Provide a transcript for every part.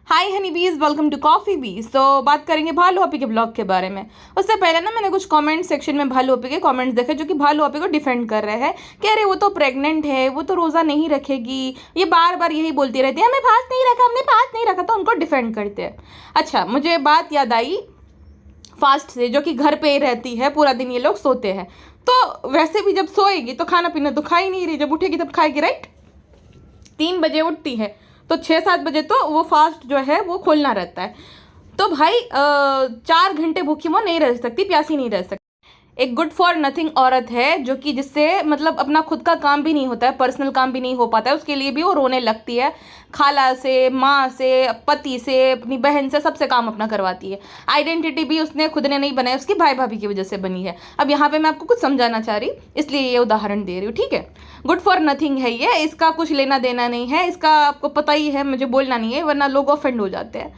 हाय हनी बीज, welcome to coffee बीज। तो बात करेंगे भालू आपी के ब्लॉग के बारे में। उससे पहले ना मैंने कुछ कमेंट सेक्शन में भालू आपी के कमेंट्स देखे जो कि भालू आपी को डिफेंड कर रहे हैं कि अरे वो तो प्रेग्नेंट है, वो तो रोज़ा नहीं रखेगी, ये बार बार यही बोलती रहती है हमें फास्ट नहीं रखा, हमने फास्ट नहीं रखा, तो उनको डिफेंड करते हैं। अच्छा, मुझे बात याद आई फास्ट से, जो कि घर पे ही रहती है, पूरा दिन ये लोग सोते हैं। तो वैसे भी जब सोएगी तो खाना पीना तो खा ही नहीं रही, जब उठेगी तब खाएगी, राइट। 3 बजे उठती है तो 6-7 बजे तो वो फास्ट जो है वो खोलना रहता है। तो भाई 4 घंटे भूखी वो नहीं रह सकती, प्यासी नहीं रह सकती। एक गुड फॉर नथिंग औरत है जो कि जिससे मतलब अपना खुद का काम भी नहीं होता है, पर्सनल काम भी नहीं हो पाता है, उसके लिए भी वो रोने लगती है। खाला से, माँ से, पति से, अपनी बहन से, सबसे काम अपना करवाती है। आइडेंटिटी भी उसने खुद ने नहीं बनाई, उसकी भाई भाभी की वजह से बनी है। अब यहाँ पे मैं आपको कुछ समझाना चाह रही, इसलिए ये उदाहरण दे रही हूँ, ठीक है। गुड फॉर नथिंग है ये, इसका कुछ लेना देना नहीं है, इसका आपको पता ही है, मुझे बोलना नहीं है वरना लोग ऑफेंड हो जाते हैं।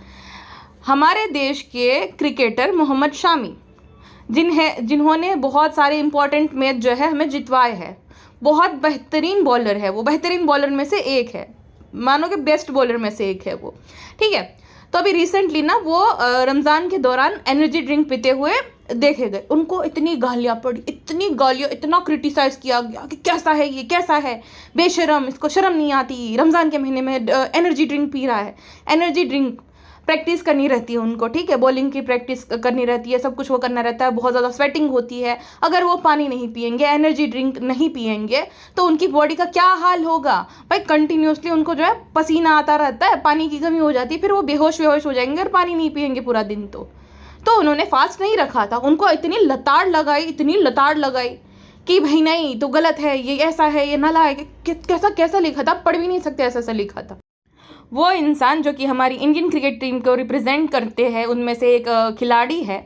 हमारे देश के क्रिकेटर मोहम्मद शामी जिन्होंने बहुत सारे इंपॉर्टेंट मैच जो है हमें जितवाए हैं, बहुत बेहतरीन बॉलर है वो, बेहतरीन बॉलर में से एक है, मानो कि बेस्ट बॉलर में से एक है वो, ठीक है। तो अभी रिसेंटली ना वो रमज़ान के दौरान एनर्जी ड्रिंक पीते हुए देखे गए। उनको इतनी गालियाँ पड़ी, इतनी गालियाँ, इतना क्रिटिसाइज़ किया गया कि कैसा है ये, कैसा है, बेशरम, इसको शर्म नहीं आती, रमज़ान के महीने में एनर्जी ड्रिंक पी रहा है। एनर्जी ड्रिंक प्रैक्टिस करनी रहती है उनको, ठीक है, बॉलिंग की प्रैक्टिस करनी रहती है, सब कुछ वो करना रहता है, बहुत ज़्यादा स्वेटिंग होती है। अगर वो पानी नहीं पिएंगे, एनर्जी ड्रिंक नहीं पिएंगे तो उनकी बॉडी का क्या हाल होगा भाई। कंटिन्यूसली उनको जो है पसीना आता रहता है, पानी की कमी हो जाती है, फिर वो बेहोश हो जाएंगे और पानी नहीं पिएंगे पूरा दिन। तो उन्होंने फास्ट नहीं रखा था, उनको इतनी लताड़ लगाई, इतनी लताड़ लगाई कि भाई नहीं तो गलत है, ये ऐसा है, ये नालायक, कैसा कैसा लिखा था, पढ़ भी नहीं सकते, ऐसा ऐसा लिखा था। वो इंसान जो कि हमारी इंडियन क्रिकेट टीम को रिप्रेजेंट करते हैं, उनमें से एक खिलाड़ी है,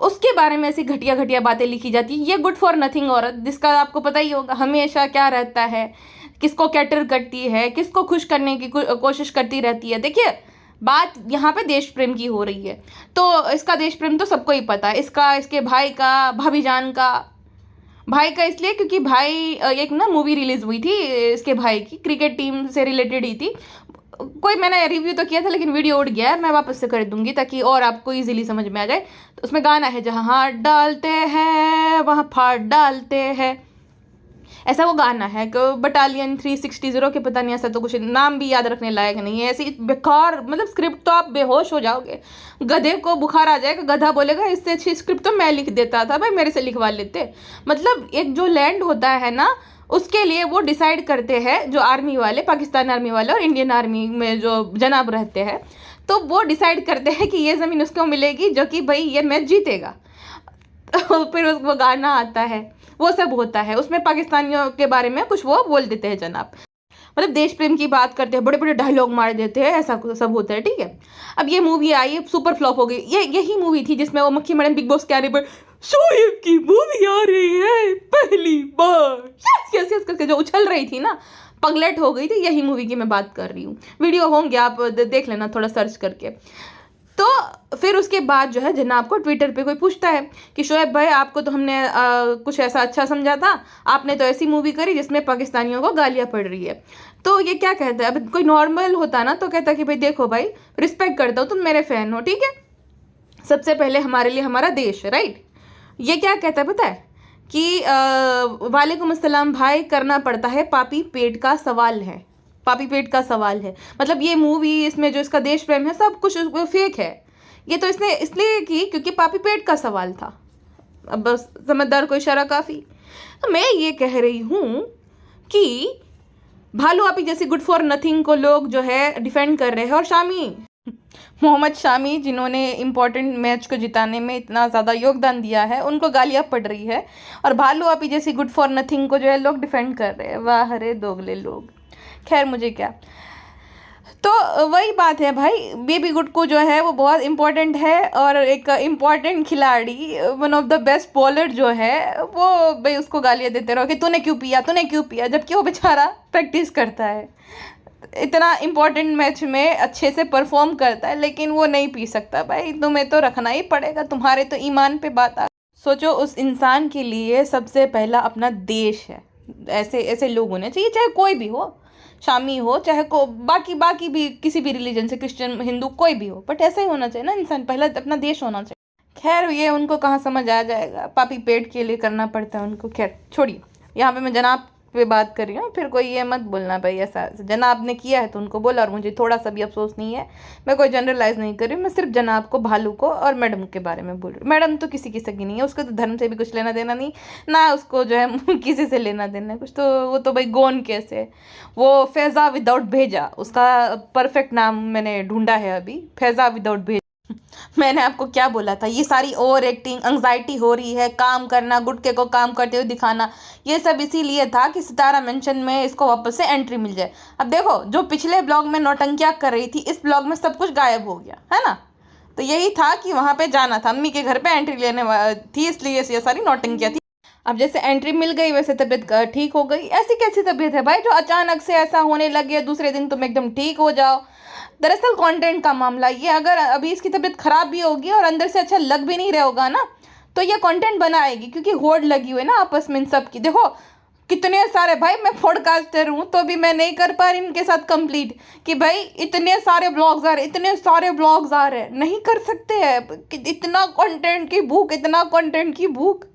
उसके बारे में ऐसी घटिया घटिया बातें लिखी जाती है। ये गुड फॉर नथिंग औरत, जिसका आपको पता ही होगा हमेशा क्या रहता है, किसको कैटर करती है, किसको खुश करने की कोशिश करती रहती है। देखिए, बात यहाँ पे देश प्रेम की हो रही है, तो इसका देश प्रेम तो सबको ही पता है, इसका, इसके भाई का, भाभी जान का। भाई का इसलिए क्योंकि भाई एक ना मूवी रिलीज हुई थी इसके भाई की, क्रिकेट टीम से रिलेटेड ही थी कोई, मैंने रिव्यू तो किया था लेकिन वीडियो उड़ गया है, मैं वापस से कर दूंगी ताकि और आपको इजीली समझ में आ जाए। तो उसमें गाना है, जहाँ हाथ डालते हैं वहाँ फाड़ डालते हैं, ऐसा वो गाना है। बटालियन 360 के पता नहीं, ऐसा तो कुछ नाम भी याद रखने लायक नहीं है। ऐसी बेकार मतलब स्क्रिप्ट तो आप बेहोश हो जाओगे, गधे को बुखार आ जाएगा, गधा बोलेगा इससे अच्छी स्क्रिप्ट तो मैं लिख देता था, भाई मेरे से लिखवा लेते। मतलब एक जो लैंड होता है ना, उसके लिए वो डिसाइड करते हैं, जो आर्मी वाले, पाकिस्तान आर्मी वाले और इंडियन आर्मी में जो जनाब रहते हैं, तो वो डिसाइड करते हैं कि ये ज़मीन उसको मिलेगी जो कि भाई ये मैच जीतेगा। फिर उसको गाना आता है, वो सब होता है उसमें, पाकिस्तानियों के बारे में कुछ वो बोल देते हैं जनाब, मतलब देश प्रेम की बात करते हैं, बड़े बड़े डायलॉग मार देते हैं, ऐसा सब होता है, ठीक है। अब ये मूवी आई, सुपर फ्लॉप हो गई। यही मूवी थी जिसमें वो मक्खी मैडम बिग बॉस के आने पर शोएब की मूवी आ रही है पहली बार, यस यस यस करके जो उछल रही थी ना, पगलेट हो गई थी। यही मूवी की मैं बात कर रही हूँ, वीडियो होंगे आप देख लेना थोड़ा सर्च करके। तो फिर उसके बाद जो है जनाब को ट्विटर पे कोई पूछता है कि शोएब भाई, आपको तो हमने कुछ ऐसा अच्छा समझा था, आपने तो ऐसी मूवी करी जिसमें पाकिस्तानियों को गालियाँ पड़ रही है। तो ये क्या कहता है, अब कोई नॉर्मल होता ना तो कहता कि भाई देखो भाई, रिस्पेक्ट करता हूँ, तुम मेरे फैन हो, ठीक है, सबसे पहले हमारे लिए हमारा देश, राइट। ये क्या कहता है पता है कि वालेकुम अस्सलाम भाई, करना पड़ता है, पापी पेट का सवाल है, पापी पेट का सवाल है। मतलब ये मूवी, इसमें जो इसका देश प्रेम है, सब कुछ फेक है। ये तो इसने इसलिए की क्योंकि पापी पेट का सवाल था। अब बस समझदार को इशारा काफ़ी। तो मैं ये कह रही हूँ कि भालू आपी जैसी गुड फॉर नथिंग को लोग जो है डिफेंड कर रहे हैं, और शामी, मोहम्मद शामी, जिन्होंने इम्पोर्टेंट मैच को जिताने में इतना ज़्यादा योगदान दिया है, उनको गालियाँ पड़ रही है, और भालू आपी जैसी गुड फॉर नथिंग को जो है लोग डिफेंड कर रहे हैं। वाह रे दोगले लोग, खैर मुझे क्या। तो वही बात है भाई, बेबी गुड को जो है वो बहुत इम्पोर्टेंट है, और एक इम्पोर्टेंट खिलाड़ी, one of the best bowler जो है वो, भाई उसको गालियाँ देते रहो कि तूने क्यों पिया, तूने क्यों पिया, जबकि वो बेचारा प्रैक्टिस करता है, इतना इम्पोर्टेंट मैच में अच्छे से परफॉर्म करता है, लेकिन वो नहीं पी सकता। भाई तुम्हें तो रखना ही पड़ेगा, तुम्हारे तो ईमान पे बात आ। सोचो, उस इंसान के लिए सबसे पहला अपना देश है। ऐसे ऐसे लोग होने चाहिए, चाहे कोई भी हो, शामी हो, चाहे को बाकी बाकी भी किसी भी रिलीजन से, क्रिश्चियन, हिंदू, कोई भी हो, बट ऐसा ही होना चाहिए ना इंसान, पहला अपना देश होना चाहिए। खैर ये उनको कहाँ समझ आ जाएगा, पापी पेट के लिए करना पड़ता है उनको। खैर छोड़िए, यहाँ पे मैं जनाब पे बात कर रही हूँ, फिर कोई ये मत बोलना भाई ऐसा, जनाब ने किया है तो उनको बोला, और मुझे थोड़ा सा भी अफसोस नहीं है। मैं कोई जनरलाइज नहीं कर रही हूँ, मैं सिर्फ जनाब को, भालू को और मैडम के बारे में बोल रही हूँ। मैडम तो किसी की सगी नहीं है, उसको तो धर्म से भी कुछ लेना देना नहीं, ना उसको जो है किसी से लेना देना है कुछ, तो वो तो भाई गोन केस है। वो फैज़ा विदाउट भेजा, उसका परफेक्ट नाम मैंने ढूंढा है अभी, फैज़ा विदाउट भेजा। मैंने आपको क्या बोला था, ये सारी ओवर एक्टिंग, एंग्जाइटी हो रही है, काम करना, गुटके को काम करते हुए दिखाना, ये सब इसीलिए था कि सितारा मेंशन में इसको वापस से एंट्री मिल जाए। अब देखो, जो पिछले ब्लॉग में नौटंकियां कर रही थी, इस ब्लॉग में सब कुछ गायब हो गया है ना। तो यही था कि वहां पे जाना था, अम्मी के घर पे एंट्री लेने थी, इसलिए ये सारी नौटंकियां थी। अब जैसे एंट्री मिल गई, वैसे तबीयत ठीक हो गई। ऐसी कैसी तबीयत है भाई जो अचानक से ऐसा होने लगे, दूसरे दिन तुम एकदम ठीक हो जाओ। दरअसल कंटेंट का मामला ये, अगर अभी इसकी तबीयत खराब भी होगी और अंदर से अच्छा लग भी नहीं रहा होगा ना, तो ये कंटेंट बनाएगी, क्योंकि होड़ लगी हुई है ना आपस में इन सब की। देखो कितने सारे, भाई मैं पॉडकास्टर हूँ तो भी मैं नहीं कर पा रही इनके साथ कंप्लीट, कि भाई इतने सारे ब्लॉग्स आ रहे, इतने सारे ब्लॉग्स आ रहे, नहीं कर सकते हैं, इतना कंटेंट की भूख, इतना कंटेंट की भूख,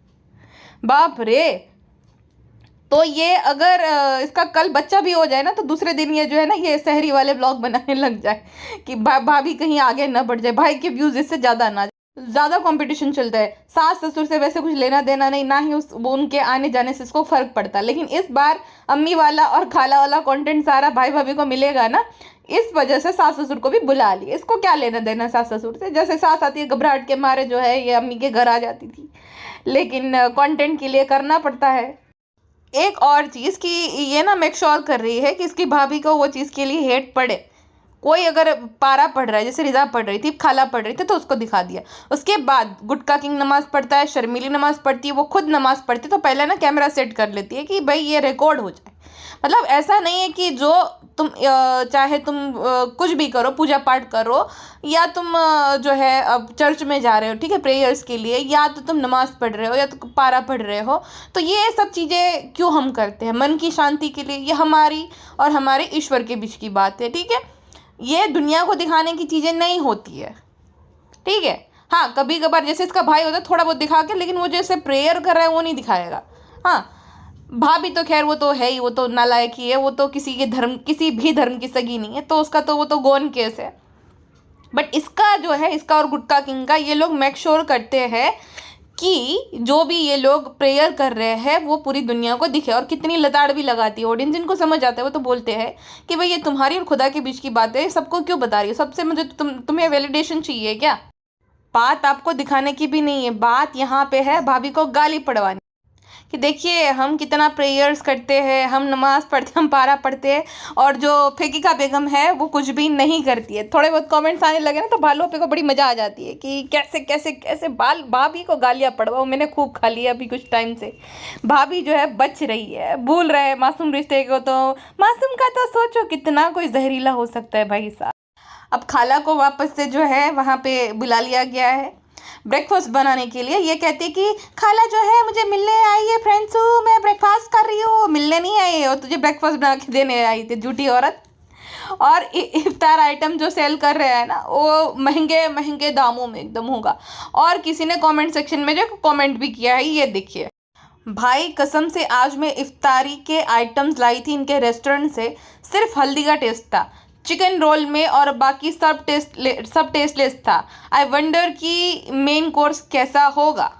बाप रे। तो ये अगर इसका कल बच्चा भी हो जाए ना, तो दूसरे दिन ये जो है ना, ये शहरी वाले ब्लॉग बनाने लग जाए कि भाभी कहीं आगे ना बढ़ जाए, भाई के व्यूज इससे ज़्यादा ना, ज़्यादा कंपटीशन चलता है। सास ससुर से वैसे कुछ लेना देना नहीं, ना ही वो उनके आने जाने से इसको फ़र्क पड़ता, लेकिन इस बार अम्मी वाला और खाला वाला कंटेंट सारा भाई भाभी को मिलेगा ना, इस वजह से सास ससुर को भी बुला लिया। इसको क्या लेना देना सास ससुर से, जैसे सास आती है घबराहट के मारे जो है, ये अम्मी के घर आ जाती थी, लेकिन कंटेंट के लिए करना पड़ता है। एक और चीज़ कि ये ना मेक श्योर कर रही है कि इसकी भाभी को वो चीज़ के लिए हेट पड़े। कोई अगर पारा पढ़ रहा है, जैसे रिजा पढ़ रही थी, खाला पढ़ रही थी, तो उसको दिखा दिया। उसके बाद गुटका किंग नमाज़ पढ़ता है, शर्मीली नमाज़ पढ़ती है, वो खुद नमाज़ पढ़ती है, तो पहले ना कैमरा सेट कर लेती है कि भाई ये रिकॉर्ड हो जाए। मतलब ऐसा नहीं है कि जो तुम चाहे तुम कुछ भी करो, पूजा पाठ करो, या तुम जो है अब चर्च में जा रहे हो, ठीक है, प्रेयर्स के लिए, या तो तुम नमाज़ पढ़ रहे हो, या तो पारा पढ़ रहे हो, तो ये सब चीज़ें क्यों हम करते हैं? मन की शांति के लिए। ये हमारी और हमारे ईश्वर के बीच की बात है, ठीक है। ये दुनिया को दिखाने की चीज़ें नहीं होती है, ठीक है। हाँ, कभी कभार जैसे इसका भाई होता है थोड़ा बहुत दिखा के, लेकिन वो जैसे प्रेयर कर रहा है वो नहीं दिखाएगा। हाँ, भाभी तो खैर वो तो है ही, वो तो नालायक ही है, वो तो किसी भी धर्म की सगी नहीं है, तो उसका तो वो तो गौन केस है। बट इसका जो है, इसका और गुटका किंग का, ये लोग मेक श्योर करते हैं कि जो भी ये लोग प्रेयर कर रहे हैं वो पूरी दुनिया को दिखे। और कितनी लताड़ भी लगाती है ऑडियंस, जिनको समझ आता है वो तो बोलते हैं कि भाई ये तुम्हारी और खुदा के बीच की बात है, सबको क्यों बता रही हो, सबसे मुझे तुम्हें वैलिडेशन चाहिए क्या? बात आपको दिखाने की भी नहीं है, बात यहाँ पे है भाभी को गाली पड़वानी, कि देखिए हम कितना प्रेयर्स करते हैं, हम नमाज़ पढ़ते हैं, हम पारा पढ़ते हैं, और जो फेकिका बेगम है वो कुछ भी नहीं करती है। थोड़े बहुत कमेंट्स आने लगे ना, तो भालू पे को बड़ी मज़ा आ जाती है कि कैसे कैसे कैसे भाभी को गालियाँ पड़वाओ। मैंने खूब खा लिया अभी कुछ टाइम से। भाभी जो है बच रही है, भूल रहे हैं मासूम रिश्ते को, तो मासूम का तो सोचो कितना कोई जहरीला हो सकता है भाई साहब। अब खाला को वापस से जो है वहाँ पे बुला लिया गया है ब्रेकफास्ट बनाने के लिए। ये कहती कि खाला जो है मुझे मिलने आई है, फ्रेंड्स हूँ, मैं ब्रेकफास्ट कर रही हूँ, मिलने नहीं आई है, और तुझे ब्रेकफास्ट बना के देने आई थी, झूठी औरत। और इफ्तार आइटम जो सेल कर रहे हैं ना, वो महंगे महंगे दामों में एकदम होगा। और किसी ने कमेंट सेक्शन में जो कमेंट भी किया है, ये देखिए भाई, कसम से आज मैं इफ्तारी के आइटम्स लाई थी इनके रेस्टोरेंट से, सिर्फ हल्दी का टेस्ट था चिकन रोल में, और बाकी सब टेस्टलेस था। आई वंडर कि मेन कोर्स कैसा होगा।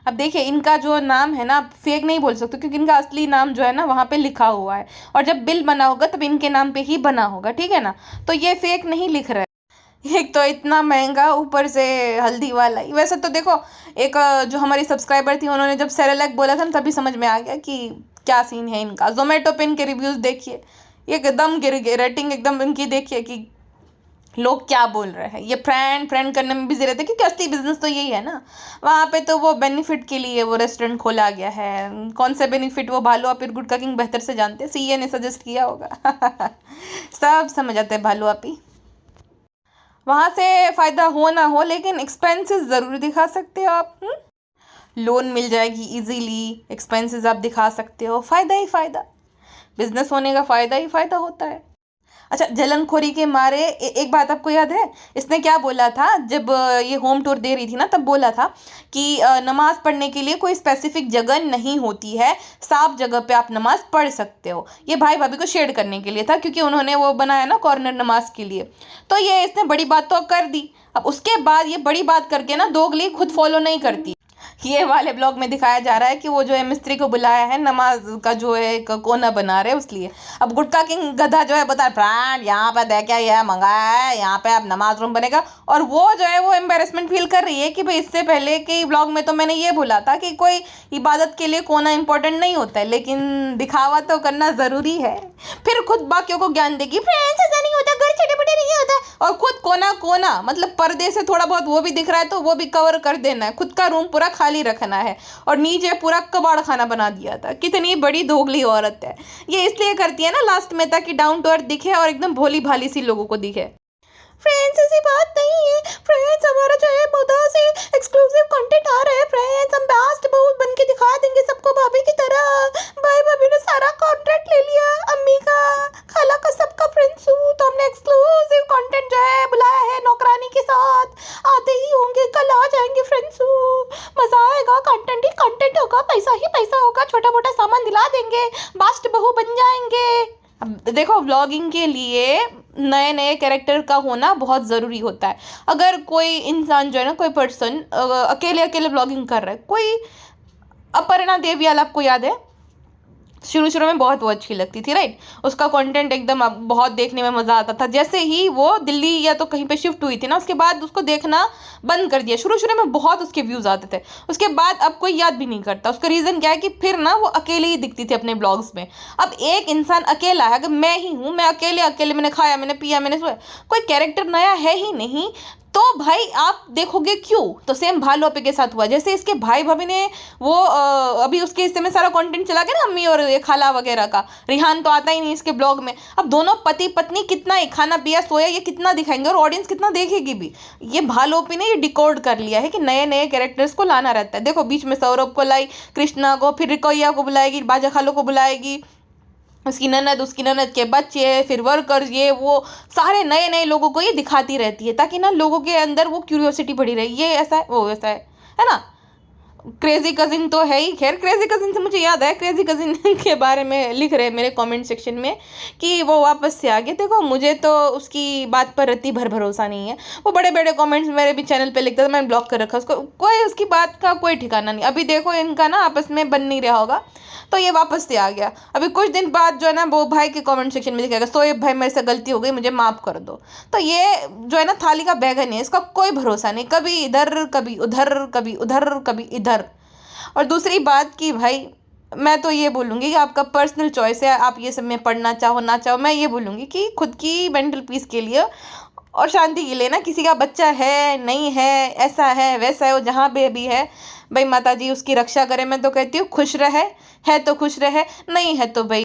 अब देखिए, इनका जो नाम है ना, फेक नहीं बोल सकते, क्योंकि इनका असली नाम जो है ना वहाँ पे लिखा हुआ है, और जब बिल बना होगा तब इनके नाम पे ही बना होगा, ठीक है ना। तो ये फेक नहीं लिख रहा है। एक तो इतना महंगा, ऊपर से हल्दी वाला। वैसे तो देखो, एक जो हमारी सब्सक्राइबर थी, उन्होंने जब सेरेलैक बोला था ना, तभी समझ में आ गया कि क्या सीन है इनका। जोमेटो पे इनके रिव्यूज़ देखिए, एकदम गिर गए, रेटिंग एकदम इनकी देखिए कि लोग क्या बोल रहे हैं। ये फ्रेंड करने में बिजी रहते हैं, क्योंकि असली बिजनेस तो यही है ना। वहाँ पे तो वो बेनिफिट के लिए वो रेस्टोरेंट खोला गया है। कौन से बेनिफिट वो भालू आप गुटका किंग बेहतर से जानते हैं, सीए ने सजेस्ट किया होगा। सब समझ आते हैं भालू आप ही। वहाँ से फ़ायदा हो ना हो, लेकिन एक्सपेंसेस ज़रूर दिखा सकते हो आप। लोन मिल जाएगी इजीली, एक्सपेंसेस आप दिखा सकते हो, फ़ायदा ही फ़ायदा। बिजनेस होने का फ़ायदा ही फ़ायदा होता है। अच्छा, जलनखोरी के मारे एक बात आपको याद है, इसने क्या बोला था जब ये होम टूर दे रही थी ना, तब बोला था कि नमाज पढ़ने के लिए कोई स्पेसिफिक जगह नहीं होती है, साफ जगह पे आप नमाज पढ़ सकते हो। ये भाई भाभी को शेड करने के लिए था, क्योंकि उन्होंने वो बनाया ना कॉर्नर नमाज के लिए। तो ये इसने बड़ी बात तो कर दी। अब उसके बाद ये बड़ी बात करके ना दोगली खुद फॉलो नहीं करती। ये वाले ब्लॉग में दिखाया जा रहा है कि वो जो है मिस्त्री को बुलाया है, नमाज का जो है एक कोना बना रहे हैं उसलिए। अब गुटका किंग गधा जो है बता, फ्रेंड यहाँ पे देखा यह मंगाया है, यहाँ पे अब नमाज रूम बनेगा। और वो जो है वो एम्बेरसमेंट फील कर रही है कि भाई इससे पहले के ब्लॉग में तो मैंने ये बोला था कि कोई इबादत के लिए कोना इंपॉर्टेंट नहीं होता है, लेकिन दिखावा तो करना ज़रूरी है। फिर खुद बाकियों को ज्ञान देगी, फ्रेंड्स ऐसा नहीं होता, घर छोटे बड़े नहीं होता। और खुद कोना कोना मतलब पर्दे से थोड़ा बहुत वो भी दिख रहा है तो वो भी कवर कर देना है, खुद का रूम पूरा खाली रखना है। और नीचे पूरा कबाड़ खाना बना दिया था। कितनी बड़ी दोगली औरत है। ये इसलिए करती है ना लास्ट में, ताकि डाउन टू अर्थ दिखे और एकदम भोली भाली सी लोगों को दिखे। फ्रेंड्स ऐसी बात नहीं है फ्रेंड्स, हमारा जो है बहुत से एक्सक्लूसिव कंटेंट आ रहा है फ्रेंड्स, हम बेस्ट बहुत बन के दिखा देंगे सबको भाभी की तरह। भाई भाभी ने सारा कॉन्ट्रैक्ट ले लिया, अम्मी का, खाला का, सबका फ्रेंड्स हूँ, तो हमने एक्सक्लूसिव कंटेंट जो है बुलाया है नौकरानी के साथ। आते ही होंगे, कल आ जाएंगे फ्रेंड्स हूँ, मजा आएगा, कंटेंट ही कंटेंट होगा, पैसा ही पैसा होगा, छोटा मोटा सामान दिला देंगे, बास्ट बहू बन जाएंगे। अब देखो, व्लॉगिंग के लिए नए नए कैरेक्टर का होना बहुत ज़रूरी होता है। अगर कोई इंसान जो है ना, कोई पर्सन अकेले अकेले व्लॉगिंग कर रहा है, कोई अपर्णा देवियाल आपको याद है, शुरू शुरू में बहुत वो अच्छी लगती थी, राइट। उसका कंटेंट एकदम बहुत देखने में मज़ा आता था। जैसे ही वो दिल्ली या तो कहीं पे शिफ्ट हुई थी ना, उसके बाद उसको देखना बंद कर दिया। शुरू शुरू में बहुत उसके व्यूज़ आते थे, उसके बाद अब कोई याद भी नहीं करता। उसका रीज़न क्या है कि फिर ना वो अकेले ही दिखती थी अपने ब्लॉग्स में। अब एक इंसान अकेला है, अगर मैं ही हूँ, मैं अकेले अकेले मैंने खाया, मैंने पिया, मैंने सोया, कोई कैरेक्टर नया है ही नहीं, तो भाई आप देखोगे क्यों। तो सेम भालू आपे के साथ हुआ। जैसे इसके भाई भाभी ने वो अभी उसके हिस्से में सारा कंटेंट चला गया ना, अम्मी और ये खाला वगैरह का, रिहान तो आता ही नहीं इसके ब्लॉग में। अब दोनों पति पत्नी कितना ही खाना पिया सोया ये कितना दिखाएंगे, और ऑडियंस कितना देखेगी भी। ये भालू आपे ने ये डिकोड कर लिया है कि नए नए कैरेक्टर्स को लाना रहता है। देखो, बीच में सौरभ को लाई, कृष्णा को, फिर रिकोया को बुलाएगी, बाजा खालो को बुलाएगी, उसकी ननद, उसकी ननद के बच्चे, फिर वर्कर्स, ये वो सारे नए नए लोगों को ये दिखाती रहती है, ताकि ना लोगों के अंदर वो क्यूरियोसिटी बढ़ी रहे, ये ऐसा है, वो वैसा है ना। क्रेजी कजिन तो है ही। खैर, क्रेजी कजिन से मुझे याद है, क्रेजी कजिन के बारे में लिख रहे हैं मेरे कमेंट सेक्शन में कि वो वापस से आ गए। देखो, मुझे तो उसकी बात पर रत्ती भर भरोसा नहीं है। वो बड़े बड़े कमेंट्स मेरे भी चैनल पे लिखता था, मैंने ब्लॉक कर रखा उसको। कोई उसकी बात का कोई ठिकाना नहीं। अभी देखो, इनका ना आपस में बन नहीं रहा होगा, तो ये वापस से आ गया। अभी कुछ दिन बाद जो है ना, वो भाई के कमेंट सेक्शन में लिखेगा, सोएब भाई मेरे से गलती हो गई, मुझे माफ़ कर दो। तो ये जो है ना, थाली का बैगन है, इसका कोई भरोसा नहीं, कभी इधर कभी उधर, कभी उधर कभी इधर। और दूसरी बात कि भाई, मैं तो ये बोलूँगी कि आपका पर्सनल चॉइस है, आप ये सब में पढ़ना चाहो ना चाहो। मैं ये बोलूँगी कि खुद की मेंटल पीस के लिए और शांति के लिए ना, किसी का बच्चा है नहीं है, ऐसा है वैसा है, वो जहाँ पे भी है, भाई माता जी उसकी रक्षा करें। मैं तो कहती हूँ खुश रहे, है तो खुश रहे, नहीं है तो भाई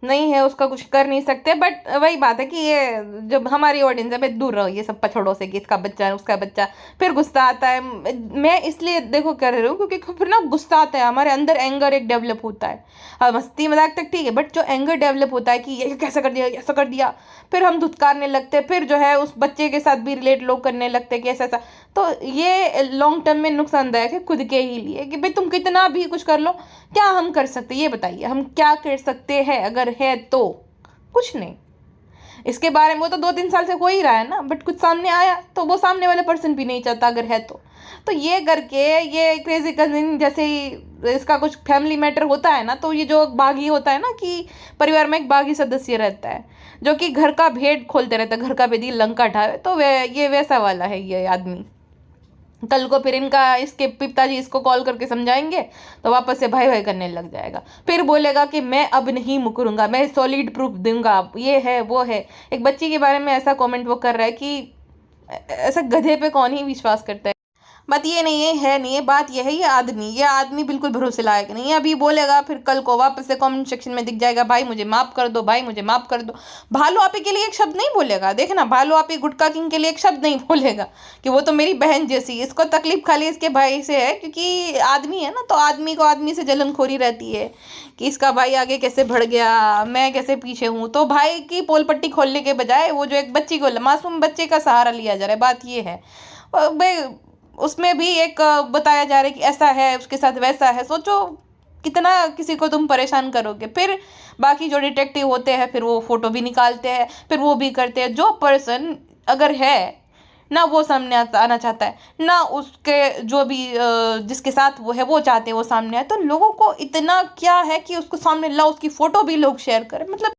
नहीं है, उसका कुछ कर नहीं सकते। बट वही बात है कि ये जब हमारी ऑडियंस है, भाई दूर रहो ये सब पछड़ों से, कि इसका बच्चा है उसका बच्चा, फिर गुस्सा आता है। मैं इसलिए देखो कर रही हूँ क्योंकि फिर ना गुस्सा आता है, हमारे अंदर एंगर एक डेवलप होता है। मस्ती मजाक तक ठीक है, बट जो एंगर डेवलप होता है कि ये कैसा कर दिया, ऐसा कर दिया, फिर हम धुतकारने लगते हैं, फिर जो है उस बच्चे के साथ भी रिलेट लोग करने लगते हैं कि ऐसा ऐसा। तो ये लॉन्ग टर्म में नुकसानदायक है खुद के ही लिए, कि भाई तुम कितना भी कुछ कर लो, क्या हम कर सकते, ये बताइए, हम क्या कर सकते हैं। अगर है तो कुछ नहीं। इसके बारे में वो तो 2-3 साल से हो ही रहा है ना, बट कुछ सामने आया तो वो सामने वाले पर्सन भी नहीं चाहता अगर है तो ये करके ये क्रेजी कजिन जैसे ही इसका कुछ फैमिली मैटर होता है ना, तो ये जो बागी होता है ना, कि परिवार में एक बागी सदस्य रहता है जो कि घर का भेद खोलते रहता है, घर का भेदी लंका ढावे, तो ये वैसा वाला है ये आदमी। कल को फिर इसके पिताजी इसको कॉल करके समझाएंगे तो वापस से भाई भाई करने लग जाएगा, फिर बोलेगा कि मैं अब नहीं मुकरूंगा, मैं सॉलिड प्रूफ दूंगा, ये है वो है। एक बच्ची के बारे में ऐसा कमेंट वो कर रहा है कि ऐसा गधे पे कौन ही विश्वास करता है। बात ये नहीं है नहीं है, बात ये है ये आदमी बिल्कुल भरोसे लायक नहीं है। अभी बोलेगा फिर कल को वापस से कमेंट सेक्शन में दिख जाएगा, भाई मुझे माफ कर दो, भाई मुझे माफ कर दो। भालू आपी के लिए एक शब्द नहीं बोलेगा, देखना भालू आपी गुटका किंग के लिए एक शब्द नहीं बोलेगा कि वो तो मेरी बहन जैसी। इसको तकलीफ खाली इसके भाई से है, क्योंकि आदमी है ना, तो आदमी को आदमी से जलनखोरी रहती है कि इसका भाई आगे कैसे बढ़ गया, मैं कैसे पीछे हूँ। तो भाई की पोल पट्टी खोलने के बजाय वो जो एक बच्ची को, मासूम बच्चे का सहारा लिया जा रहा है, बात ये है। भाई उसमें भी एक बताया जा रहा है कि ऐसा है उसके साथ वैसा है। सोचो कितना किसी को तुम परेशान करोगे। फिर बाकी जो डिटेक्टिव होते हैं फिर वो फोटो भी निकालते हैं, फिर वो भी करते हैं। जो पर्सन अगर है ना वो सामने आना चाहता है, ना उसके जो भी जिसके साथ वो है वो चाहते हैं वो सामने आए, तो लोगों को इतना क्या है कि उसको सामने लाओ, उसकी फोटो भी लोग शेयर करें। मतलब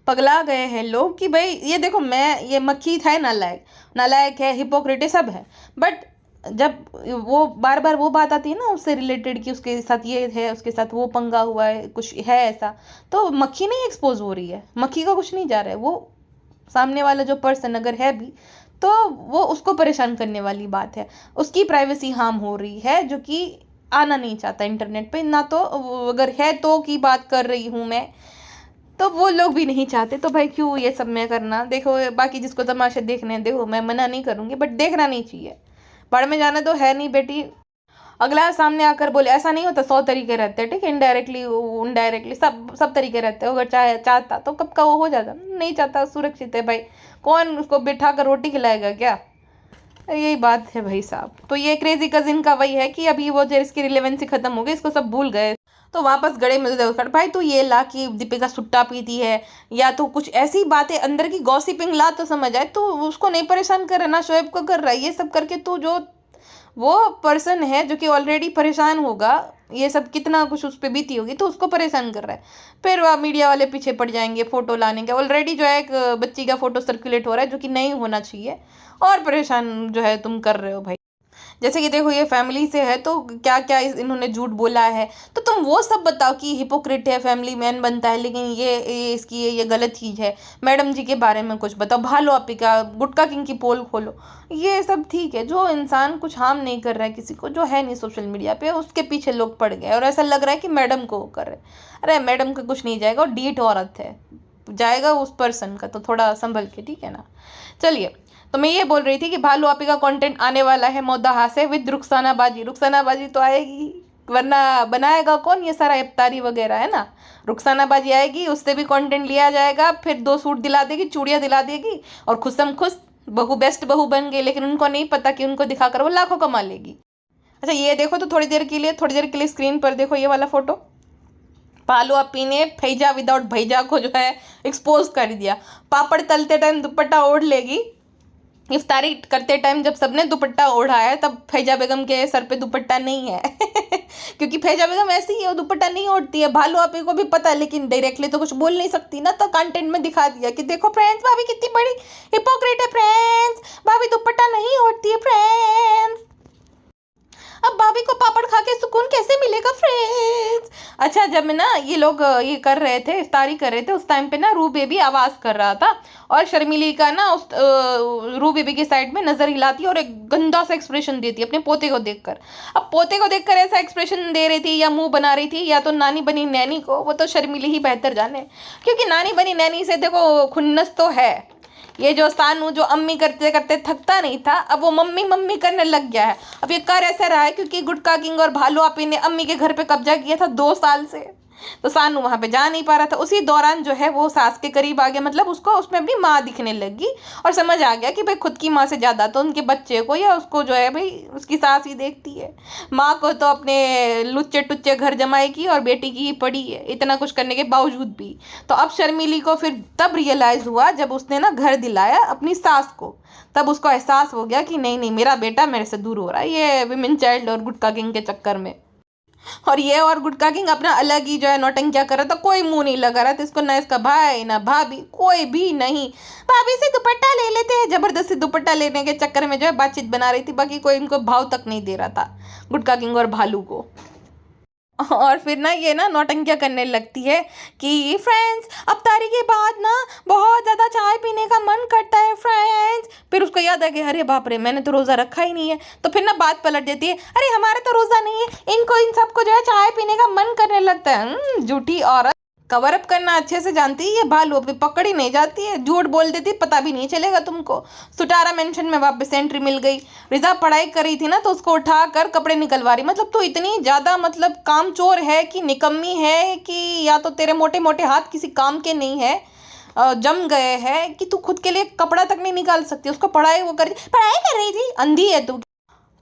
पगला गए हैं लोग कि भाई ये देखो, मैं ये मक्खी था, नालायक है, हिपोक्रेट है, सब है। बट जब वो बार बार वो बात आती है ना उससे रिलेटेड कि उसके साथ ये है, उसके साथ वो पंगा हुआ है, कुछ है ऐसा, तो मक्खी नहीं एक्सपोज हो रही है, मक्खी का कुछ नहीं जा रहा है। वो सामने वाला जो पर्सन अगर है भी तो वो उसको परेशान करने वाली बात है, उसकी प्राइवेसी हार्म हो रही है, जो कि आना नहीं चाहता इंटरनेट पे ना। तो अगर है तो की बात कर रही हूँ मैं, तो वो लोग भी नहीं चाहते, तो भाई क्यों ये सब मैं करना। देखो बाकी जिसको तमाशे देखने हैं देखो, मैं मना नहीं करूँगी, बट देखना नहीं चाहिए। पढ़ में जाना तो है नहीं बेटी। अगला सामने आकर बोले, ऐसा नहीं होता, 100 तरीके रहते हैं, ठीक है, इनडायरेक्टली सब तरीके रहते हैं। अगर चाहता तो कब का वो हो जाता, नहीं चाहता, सुरक्षित है भाई, कौन उसको बिठा कर रोटी खिलाएगा क्या। यही बात है भाई साहब। तो ये क्रेजी कजिन का वही है कि अभी वो जो इसकी रिलेवेंसी खत्म हो गई, इसको सब भूल गए, तो वापस गड़े मिलते हैं। भाई तू ये ला कि दीपिका सुट्टा पीती है, या तो कुछ ऐसी बातें अंदर की गॉसिपिंग ला तो समझ आए। तू उसको नहीं परेशान कर रहा ना, शोएब को कर रहा है ये सब करके। तू जो वो पर्सन है जो कि ऑलरेडी परेशान होगा, ये सब कितना कुछ उस पर बीती होगी, तो उसको परेशान कर रहा है। फिर वह मीडिया वाले पीछे पड़ जाएंगे फोटो लाने के। ऑलरेडी जो है एक बच्ची का फोटो सर्कुलेट हो रहा है जो कि नहीं होना चाहिए, और परेशान जो है तुम कर रहे हो भाई। जैसे कि देखो ये फैमिली से है, तो क्या क्या इन्होंने झूठ बोला है, तो तुम वो सब बताओ कि हिपोक्रेट है, फैमिली मैन बनता है, लेकिन ये इसकी ये गलत चीज़ है। मैडम जी के बारे में कुछ बताओ, भालो आपी का, गुटका किंग की पोल खोलो, ये सब ठीक है। जो इंसान कुछ हार्म नहीं कर रहा है किसी को, जो है नहीं सोशल मीडिया पे, उसके पीछे लोग पड़ गए और ऐसा लग रहा है कि मैडम को कर रहे। अरे मैडम का कुछ नहीं जाएगा, और डीट औरत है, जाएगा उस पर्सन का, तो थोड़ा संभल के, ठीक है ना। चलिए, तो मैं ये बोल रही थी कि भालू आपी का कंटेंट आने वाला है मोदाहा से विद रुखसाना बाजी तो आएगी, वरना बनाएगा कौन ये सारा इफ्तारी वगैरह, है ना। रुखसाना बाजी आएगी, उससे भी कंटेंट लिया जाएगा, फिर 2 सूट दिला देगी, चूड़ियाँ दिला देगी, और खुशम खुश बहू, बेस्ट बहू बन गई। लेकिन उनको नहीं पता कि उनको दिखाकर वो लाखों कमा लेगी। अच्छा ये देखो, तो थोड़ी देर के लिए स्क्रीन पर देखो ये वाला फोटो। भालू आपी ने फैजा विदाउट भैजा को जो है एक्सपोज कर दिया। पापड़ तलते टाइम दुपट्टा ओढ़ लेगी, इफ्तारी करते टाइम जब सबने दुपट्टा ओढ़ा है तब फैजा बेगम के सर पे दुपट्टा नहीं है क्योंकि फैजा बेगम ऐसी ही है, वो दुपट्टा नहीं ओढ़ती है। भालू आपी को भी पता है, लेकिन डायरेक्टली तो कुछ बोल नहीं सकती ना, तो कंटेंट में दिखा दिया कि देखो फ्रेंड्स, भाभी कितनी बड़ी हिपोक्रेट है फ्रेंड्स, भाभी दुपट्टा नहीं ओढ़ती है फ्रेंड्स, अब भाभी को पापड़ खा के सुकून कैसे मिलेगा फ्रेंड्स। अच्छा जब मैं ना ये लोग ये कर रहे थे, इफ्तारी कर रहे थे, उस टाइम पे ना रू बेबी आवाज़ कर रहा था, और शर्मिली का ना उस रू बेबी के साइड में नज़र हिलाती और एक गंदा सा एक्सप्रेशन देती अपने पोते को देखकर। अब पोते को देखकर ऐसा एक्सप्रेशन दे रही थी या मुंह बना रही थी, या तो नानी बनी नैनी को, वो तो शर्मिली ही बेहतर जाने, क्योंकि नानी बनी नैनी से देखो खुन्नस तो है। ये जो सानू जो अम्मी करते करते थकता नहीं था, अब वो मम्मी मम्मी करने लग गया है। अब ये कर ऐसा रहा है क्योंकि गुटका किंग और भालू आपी ने अम्मी के घर पे कब्जा किया था 2 साल से, तो सानू वहाँ पे जा नहीं पा रहा था। उसी दौरान जो है वो सास के करीब आ गया, मतलब उसको उसमें भी माँ दिखने लगी, और समझ आ गया कि भाई खुद की माँ से ज़्यादा तो उनके बच्चे को या उसको जो है भाई उसकी सास ही देखती है। माँ को तो अपने लुच्चे टुच्चे घर जमाई की और बेटी की ही पड़ी है, इतना कुछ करने के बावजूद भी। तो अब शर्मिली को फिर तब रियलाइज़ हुआ जब उसने ना घर दिलाया अपनी सास को, तब उसको एहसास हो गया कि नहीं नहीं, मेरा बेटा मेरे से दूर हो रहा है ये विमेन चाइल्ड और गुटका किंग के चक्कर में। और ये और गुटका किंग अपना अलग ही जो है नौटंकिया कर रहा था, कोई मुंह नहीं लगा रहा था इसको, ना इसका भाई ना भाभी, कोई भी नहीं। भाभी से दुपट्टा ले लेते हैं, जबरदस्ती दुपट्टा लेने के चक्कर में जो है बातचीत बना रही थी, बाकी कोई इनको भाव तक नहीं दे रहा था गुटका किंग और भालू को। और फिर ना ये ना नौटंकियाँ करने लगती है कि फ्रेंड्स अफ्तारी के बाद ना बहुत ज़्यादा चाय पीने का मन करता है फ्रेंड्स। फिर उसको याद है कि अरे बाप रे मैंने तो रोज़ा रखा ही नहीं है। तो फिर ना बात पलट देती है, अरे हमारा तो रोज़ा नहीं है, इनको इन सबको जो है चाय पीने का मन करने लगता है। झूठी औरत, कवर अप करना अच्छे से जानती है ये भालू, अभी पकड़ी नहीं जाती है, झूठ बोल देती पता भी नहीं चलेगा तुमको। सुटारा मेंशन में वापस एंट्री मिल गई। रिजा पढ़ाई कर रही थी ना तो उसको उठा कर कपड़े निकलवा रही। मतलब तू इतनी ज़्यादा मतलब कामचोर है कि निकम्मी है कि या तो तेरे मोटे मोटे हाथ किसी काम के नहीं है, जम गए हैं कि तू खुद के लिए कपड़ा तक नहीं निकाल सकती। उसको पढ़ाई पढ़ाई कर रही थी, अंधी है तू,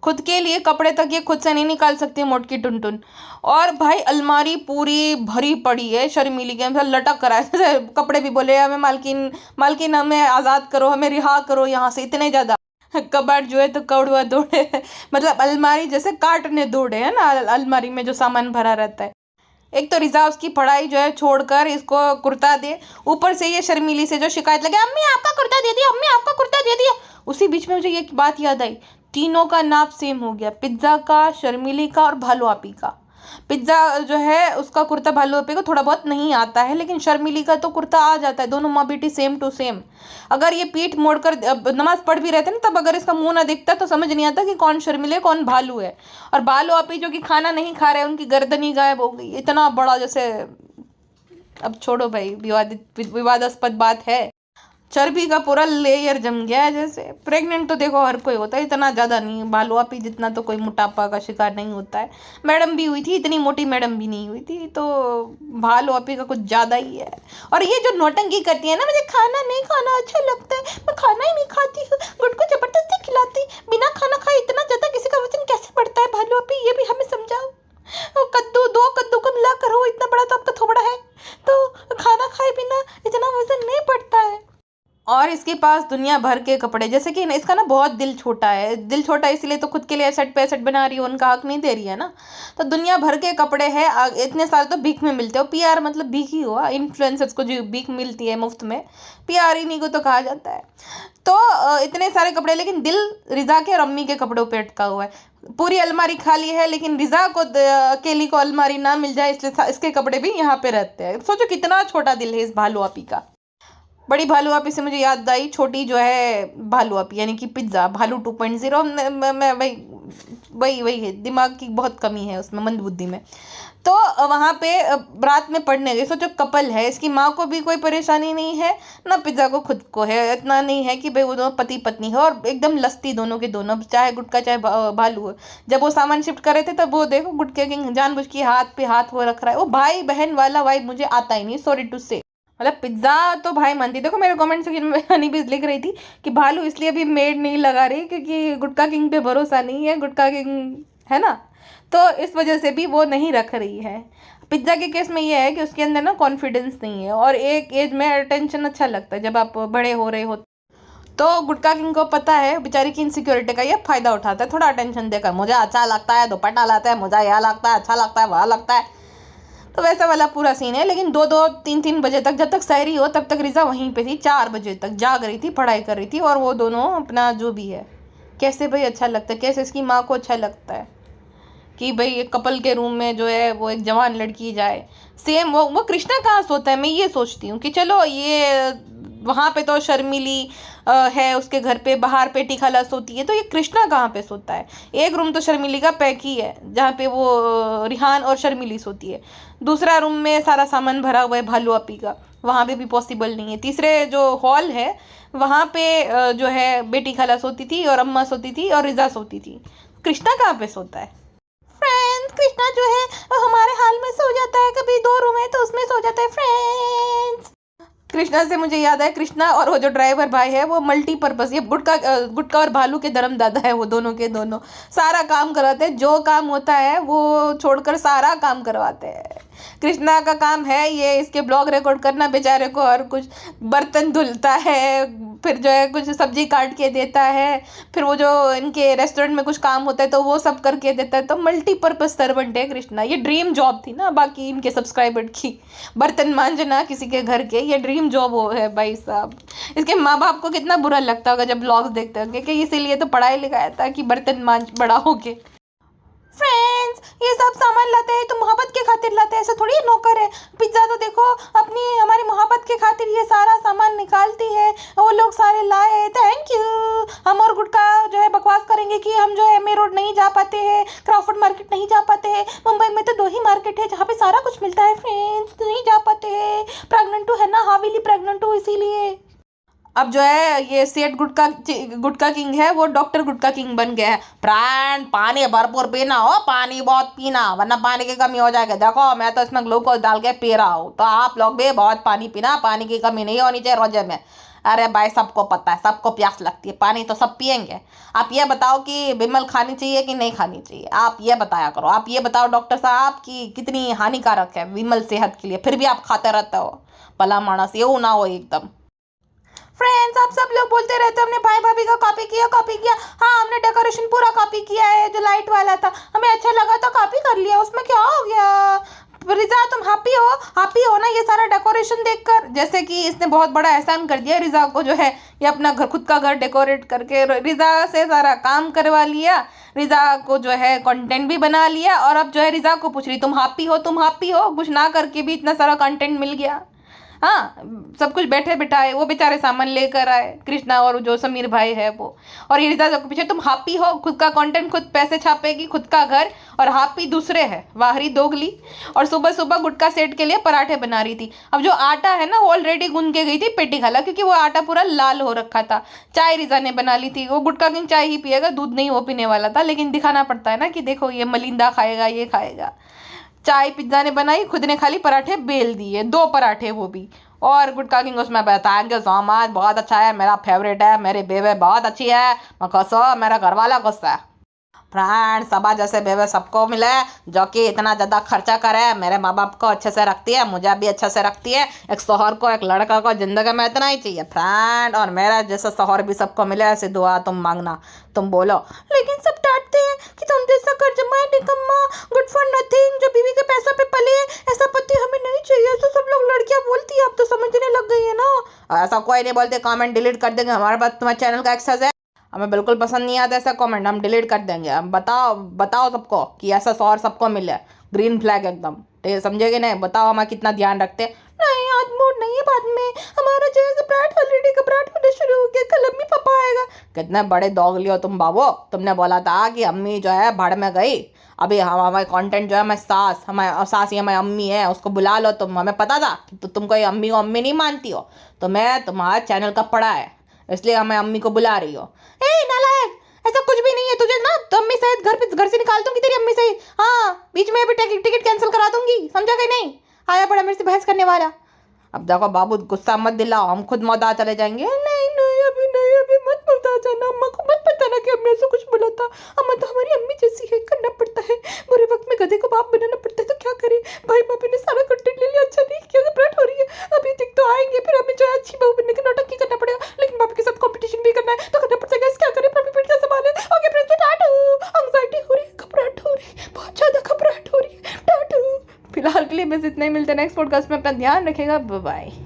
खुद के लिए कपड़े तक ये खुद से नहीं निकाल सकती मोटकी टुनटुन। और भाई अलमारी पूरी भरी पड़ी है शर्मीली के, मतलब लटक करा है कपड़े भी। बोले हमें मालकिन मालकिन हमें आज़ाद करो, हमें रिहा करो यहाँ से, इतने ज़्यादा कबाड़ जो है तो कौड़ुआ दौड़े मतलब अलमारी जैसे काटने दौड़े है ना, अलमारी में जो सामान भरा रहता है। एक तो रिजा उसकी पढ़ाई जो है छोड़कर इसको कुर्ता दे, ऊपर से ये शर्मीली से जो शिकायत लगे, अम्मी आपका कुर्ता दे दिया, अम्मी आपका कुर्ता दे दिया। उसी बीच में मुझे ये बात याद आई, तीनों का नाप सेम हो गया, पिज्ज़ा का, शर्मीली का और भालू आपी का। पिज्ज़ा जो है उसका कुर्ता भालू आपी को थोड़ा बहुत नहीं आता है, लेकिन शर्मीली का तो कुर्ता आ जाता है। दोनों माँ बेटी सेम टू सेम। अगर ये पीठ मोड़कर नमाज पढ़ भी रहते ना, तब अगर इसका मुंह ना दिखता तो समझ नहीं आता कि कौन शर्मिली है कौन भालू है। और भालू आपी जो कि खाना नहीं खा रहे, उनकी गर्दन ही गायब हो गई, इतना बड़ा जैसे। अब छोड़ो भाई, विवादास्पद बात है। चर्बी का पूरा लेयर जम गया है जैसे। प्रेग्नेंट तो देखो हर कोई होता है, इतना ज़्यादा नहीं, भालू आपी जितना तो कोई मोटापा का शिकार नहीं होता है। मैडम भी हुई थी, इतनी मोटी मैडम भी नहीं हुई थी, तो भालू आपी का कुछ ज़्यादा ही है। और ये जो नौटंकी करती है ना, मुझे खाना नहीं खाना अच्छा लगता है, मैं खाना ही नहीं खाती हूँ, गुड को जबरदस्ती खिलाती, बिना खाना खाए इतना ज़्यादा किसी का वजन कैसे बढ़ता है भालू आपी, ये भी हमें समझाओ। कद्दू, दो कद्दू को मिला कर हो, इतना बड़ा तो आपका थोबड़ा है, तो खाना खाए बिना इतना वजन नहीं बढ़ता है। और इसके पास दुनिया भर के कपड़े, जैसे कि इसका ना बहुत दिल छोटा है, दिल छोटा इसलिए तो खुद के लिए एसेट पे एसेट बना रही है, उनका हक नहीं दे रही है ना। तो दुनिया भर के कपड़े हैं, इतने सारे तो भीख में मिलते हो। पीआर मतलब भीख ही हुआ, इन्फ्लुएंसर्स को जो भीख मिलती है मुफ्त में, पीआर इन्हीं को तो कहा जाता है। तो इतने सारे कपड़े, लेकिन दिल रिजा के और अम्मी के कपड़ों पे अटका हुआ है। पूरी अलमारी खाली है, लेकिन रिजा को अकेली को अलमारी ना मिल जाए इसलिए इसके कपड़े भी यहाँ पे रहते हैं। सोचो कितना छोटा दिल है इस भालू आपी का। बड़ी भालू आपी से मुझे याद आई छोटी जो है भालू आपी, यानी कि पिज्ज़ा भालू 2.0। मैं वही वही वही है, दिमाग की बहुत कमी है उसमें, मंदबुद्धि में। तो वहाँ पे रात में पढ़ने गए। सोचो कपल है, इसकी माँ को भी कोई परेशानी नहीं है ना, पिज्ज़ा को खुद को है। इतना नहीं है कि भाई वो दोनों पति पत्नी है, और एकदम लस्ती दोनों के दोनों, चाहे गुटका चाहे भालू है। जब वो सामान शिफ्ट कर रहे थे तब वो देखो गुटके किंग जानबूझ के हाथ पे हाथ वो रख रहा है। वो भाई बहन वाला वाइब मुझे आता ही नहीं, सॉरी टू से। मतलब पिज्ज़ा तो भाई मानती। देखो मेरे कमेंट सेक्शन में हनी भी लिख रही थी कि भालू इसलिए भी मेड नहीं लगा रही क्योंकि गुटका किंग पे भरोसा नहीं है, गुटका किंग है ना, तो इस वजह से भी वो नहीं रख रही है। पिज्ज़ा के केस में ये है कि उसके अंदर ना कॉन्फिडेंस नहीं है, और एक एज में अटेंशन अच्छा लगता है, जब आप बड़े हो रहे हो। तो गुटका किंग को पता है बेचारी की इनसिक्योरिटी का ये फायदा उठाता है, थोड़ा अटेंशन देकर। मुझे अच्छा लगता है, दुपट्टा लाता है, मुझे यह लगता है, अच्छा लगता है, वह लगता है, तो वैसा वाला पूरा सीन है। लेकिन 2-2, 3-3 बजे तक, जब तक सहरी हो तब तक रिजा वहीं पे थी, 4 बजे तक जाग रही थी, पढ़ाई कर रही थी। और वो दोनों अपना जो भी है, कैसे भाई अच्छा लगता है, कैसे इसकी माँ को अच्छा लगता है कि भाई एक कपल के रूम में जो है वो एक जवान लड़की जाए। सेम वो कृष्णा कहाँ सोता है, मैं ये सोचती हूँ कि चलो ये वहाँ पे तो शर्मिली है उसके घर पे, बाहर पेटी खाला सोती है, तो ये कृष्णा कहाँ पे सोता है। एक रूम तो शर्मिली का पैक ही है जहाँ पे वो रिहान और शर्मिली सोती है, दूसरा रूम में सारा सामान भरा हुआ है भालू आपी का, वहाँ पे भी पॉसिबल नहीं है। तीसरे जो हॉल है वहाँ पे जो है बेटी खाला सोती थी और अम्मा सोती थी और रिजा सोती थी। कृष्णा कहाँ पे सोता है फ्रेंड्स? कृष्णा जो है हमारे हाल में सो जाता है, कभी 2 रूम है तो उसमें सो जाता है फ्रेंड्स। कृष्णा से मुझे याद है, कृष्णा और वो जो ड्राइवर भाई है वो मल्टीपर्पज, ये गुटका और भालू के धर्म दादा है वो दोनों के दोनों। सारा काम करवाते हैं, जो काम होता है वो छोड़कर सारा काम करवाते हैं। कृष्णा का काम है ये इसके ब्लॉग रिकॉर्ड करना बेचारे को, और कुछ बर्तन धुलता है, फिर जो है कुछ सब्जी काट के देता है, फिर वो जो इनके रेस्टोरेंट में कुछ काम होता है तो वो सब करके देता है। तो मल्टीपर्पज सर्वेंट है कृष्णा। ये ड्रीम जॉब थी ना बाकी इनके सब्सक्राइबर की, बर्तन मांजना किसी के घर के, ये ड्रीम जॉब हो है भाई साहब। इसके माँ बाप को कितना बुरा लगता होगा जब ब्लॉग्स देखते होंगे कि इसीलिए तो पढ़ाई लिखाया था कि बर्तन मांज बड़ा हो के। फ्रेंड्स फ्रेंड्स, ये सब सामान लाते हैं तो मोहब्बत के खातिर लाते हैं, ऐसा थोड़ी नौकर है। पिज्ज़ा तो देखो अपनी हमारी मोहब्बत के खातिर ये सारा सामान निकालती है, वो लोग सारे लाए, थैंक यू। हम और गुटका जो है बकवास करेंगे कि हम जो है एमए रोड नहीं जा पाते हैं, क्राउफर्ड मार्केट नहीं जा पाते हैं। मुंबई में तो 2 ही मार्केट है जहाँ पे सारा कुछ मिलता है फ्रेंड्स, नहीं जा पाते हैं। प्रेग्नेंट है ना, हावीली प्रेग्नेंट हूँ इसीलिए। अब जो है ये सेठ गुटका किंग है, वो डॉक्टर गुटका किंग बन गया है। फ्रेंड, पानी भरपूर पीना हो, पानी बहुत पीना, वरना पानी की कमी हो जाएगी। देखो मैं तो इसमें ग्लूकोज डाल के पी रहा हूँ, तो आप लोग भी बहुत पानी पीना, पानी की कमी नहीं होनी चाहिए रोजे में। अरे भाई, सबको पता है, सबको प्यास लगती है, पानी तो सब पियेंगे। आप ये बताओ कि विमल खानी चाहिए कि नहीं खानी चाहिए, आप ये बताया करो। आप ये बताओ डॉक्टर साहब कि कितनी हानिकारक है विमल सेहत के लिए, फिर भी आप खाते रहते हो। भला मानस ये ना हो एकदम। फ्रेंड्स, आप सब लोग बोलते रहते हमने भाई भाभी का कॉपी किया। हाँ, हमने डेकोरेशन पूरा कॉपी किया है, जो लाइट वाला था हमें अच्छा लगा तो कॉपी कर लिया, उसमें क्या हो गया। रिजा, तुम हैप्पी हो ना ये सारा डेकोरेशन देखकर? जैसे कि इसने बहुत बड़ा एहसान कर दिया रिजा को, जो है ये अपना घर, खुद का घर डेकोरेट करके रिजा से सारा काम करवा लिया, रिजा को जो है कंटेंट भी बना लिया। और अब जो है रिजा को पूछ रही तुम हैप्पी हो, कुछ ना करके भी इतना सारा कंटेंट मिल गया। हाँ, सब कुछ बैठे बिठाए, वो बेचारे सामान लेकर आए, कृष्णा और जो समीर भाई है वो। और ये रिजा के पीछे तुम हैप्पी हो, खुद का कंटेंट खुद पैसे छापेगी, खुद का घर, और हैप्पी दूसरे है, वाहरी दोगली। और सुबह सुबह गुटका सेट के लिए पराठे बना रही थी। अब जो आटा है ना, वो ऑलरेडी गूंद के गई थी पेटी खाला, क्योंकि वो आटा पूरा लाल हो रखा था। चाय रिजा ने बना ली थी, वो गुटका किंग चाय ही पिएगा, दूध नहीं वो पीने वाला था, लेकिन दिखाना पड़ता है ना कि देखो ये मलिंदा खाएगा, ये खाएगा। चाय पिज्जा ने बनाई, खुद ने खाली पराठे बेल दिए, 2 पराठे वो भी। और गुटका किंग उसमें थैंक यू सो मच, बहुत अच्छा है, मेरा फेवरेट है, मेरी बेबे बहुत अच्छी है, मैं खुश हूँ, मेरा घर वाला खुश है। फ्रेंड, सबा जैसे बेबे सबको मिले, जो कि इतना ज़्यादा खर्चा करे, मेरे माँ बाप को अच्छे से रखती है, मुझे भी अच्छे से रखती है। एक शोहर को, एक लड़का को ज़िंदगी में इतना ही चाहिए फ्रेंड। और मेरा जैसा शोहर भी सबको मिले, ऐसी दुआ तुम मांगना, तुम बोलो। लेकिन सब डांटते हैं कि तुम जैसा कर जमाए निकम्मा, गुड फॉर नथिंग, जो बीवी के पैसा पे पले, ऐसा पति हमें नहीं चाहिए। ऐसा सब लोग लड़कियां बोलती है, अब तो समझने लग गई है ना। ऐसा कोई नहीं बोलते, कमेंट डिलीट कर देंगे, हमारे पास तुम्हारे चैनल का एक्सेस है, हमें बिल्कुल पसंद नहीं आता ऐसा कमेंट, हम डिलीट कर देंगे। हम बताओ सबको कि ऐसा शौहर सबको मिले, ग्रीन फ्लैग एकदम, समझेगे नहीं? बताओ हमारा कितना ध्यान रखते। नहीं, आज मूड नहीं है, बाद में हमारा जो है घबराहट ऑलरेडी घबराहट होने शुरू हो गया, कल अम्मी पापा आएगा। कितने बड़े दोगली हो तुम बाबू, तुमने बोला था कि अम्मी जो है भाड़ में गई, अभी हमारे कंटेंट जो है हमारी सास ही हमारी अम्मी है, उसको बुला लो तुम। हमें पता था तो तुम कोई अम्मी को अम्मी नहीं मानती हो, तो मैं तुम्हारा चैनल का पड़ा है, इसलिए हमें अम्मी को बुला रही हो। ए नालायक, ऐसा कुछ भी नहीं है, तुझे ना तो अम्मी सहित घर से निकाल दूंगी, तेरी अम्मी सहित। हाँ, बीच में भी टिकट कैंसिल करा दूंगी, समझा कि नहीं? आया पड़ा मेरे से बहस करने वाला। अब देखो बाबू, गुस्सा मत दिलाओ, हम खुद मौदा चले जाएंगे। नहीं, अभी मत मौदा जाना, अम्मा को मत बताना कि हमने ऐसा कुछ बोला था। अम्मा तो हमारी अम्मी जैसी है, करना पड़ता है, बुरे वक्त में गधे को बाप बनाना पड़ता है, तो क्या करे। भाई भाभी ने सारा कंटेंट ले लिया, अच्छा नहीं किया, घबराहट हो रही है। अभी तक तो आएंगे, फिर हमें जो है अच्छी बहू बनने का नाटक करना पड़ेगा, लेकिन बाप के साथ कॉम्पिटिशन भी करना है, तो करना पड़ेगा। क्या करें, भाभी पेट का सवाल है। ओके फ्रेंड्स, टाटू, एंग्जाइटी हो रही है, घबराहट हो रही है, बहुत ज़्यादा घबराहट हो रही है, टाटू। फिलहाल के लिए बस इतना ही, मिलते हैं नेक्स्ट पॉडकास्ट में, अपना ध्यान रखेगा, बाय बाय।